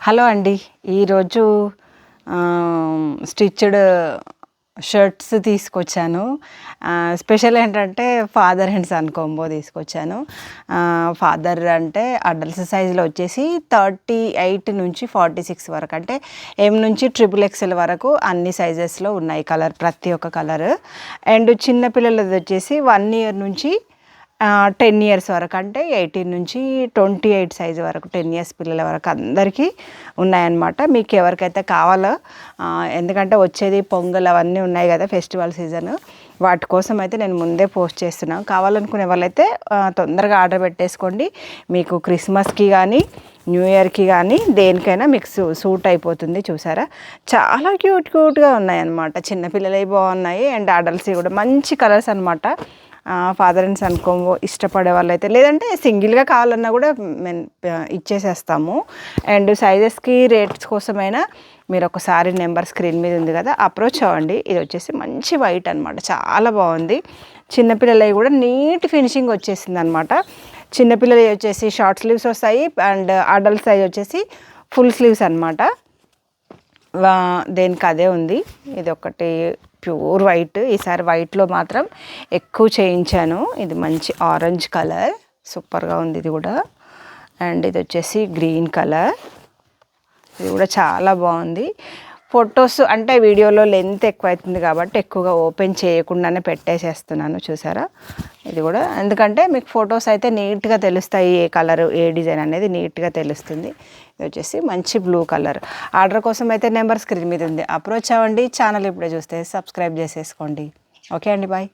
Hello అండి. ఈరోజు stitched shirts తీసుకొచ్చాను. స్పెషల్ ఏంటంటే ఫాదర్ అండ్ సన్ కాంబో తీసుకొచ్చాను. ఫాదర్ అంటే అడల్ట్స్ సైజులో వచ్చేసి 38 నుంచి 46 వరకు, అంటే ఎం నుంచి XXL వరకు అన్ని సైజెస్లో ఉన్నాయి. ప్రతి ఒక్క కలర్. అండ్ చిన్నపిల్లలది వచ్చేసి 1 year నుంచి 10 years వరకు, అంటే 18 నుంచి 28 సైజు వరకు, 10 years పిల్లల వరకు అందరికీ ఉన్నాయన్నమాట. మీకు ఎవరికైతే కావాలో, ఎందుకంటే వచ్చేది పొంగల్ అవన్నీ ఉన్నాయి కదా, ఫెస్టివల్ సీజన్, వాటి కోసం అయితే నేను ముందే పోస్ట్ చేస్తున్నాను. కావాలనుకునే వాళ్ళైతే తొందరగా ఆర్డర్ పెట్టేసుకోండి. మీకు క్రిస్మస్కి కానీ న్యూ ఇయర్కి కానీ దేనికైనా మీకు సూట్ అయిపోతుంది. చూసారా, చాలా క్యూట్గా ఉన్నాయన్నమాట. చిన్నపిల్లలవి బాగున్నాయి అండ్ అడల్ట్స్ కూడా మంచి కలర్స్ అనమాట. ఫాదర్ అండ్ సన్ కాంబో ఇష్టపడే వాళ్ళు అయితే, లేదంటే సింగిల్గా కావాలన్నా కూడా మేము ఇచ్చేసేస్తాము. అండ్ సైజెస్కి రేట్స్ కోసమైనా మీరు ఒకసారి నెంబర్ స్క్రీన్ మీద ఉంది కదా, అప్రోచ్ అవ్వండి. ఇది వచ్చేసి మంచి వైట్ అనమాట, చాలా బాగుంది. చిన్నపిల్లలవి కూడా నీట్ ఫినిషింగ్ వచ్చేసింది అనమాట. చిన్నపిల్లలు వచ్చేసి షార్ట్ స్లీవ్స్ వస్తాయి అండ్ అడల్ట్ సైజ్ వచ్చేసి ఫుల్ స్లీవ్స్ అనమాట. దేనికి అదే ఉంది. ఇది ఒకటి ప్యూర్ వైట్. ఈసారి వైట్లో మాత్రం ఎక్కువ చేయించాను. ఇది మంచి ఆరెంజ్ కలర్, సూపర్గా ఉంది ఇది కూడా. అండ్ ఇది వచ్చేసి గ్రీన్ కలర్, ఇది కూడా చాలా బాగుంది. ఫొటోస్ అంటే వీడియోలో లెంత్ ఎక్కువ అవుతుంది కాబట్టి ఎక్కువగా ఓపెన్ చేయకుండానే పెట్టేసేస్తున్నాను. చూసారా, ఇది కూడా ఎందుకంటే మీకు ఫొటోస్ అయితే నీట్గా తెలుస్తాయి, ఏ కలర్ ఏ డిజైన్ అనేది నీట్గా తెలుస్తుంది. ఇది వచ్చేసి మంచి బ్లూ కలర్. ఆర్డర్ కోసం అయితే నెంబర్ స్క్రీన్ మీద ఉంది, అప్రోచ్ అవ్వండి. ఛానల్ ఇప్పుడే చూస్తే సబ్స్క్రైబ్ చేసేసుకోండి. ఓకే అండి, బాయ్.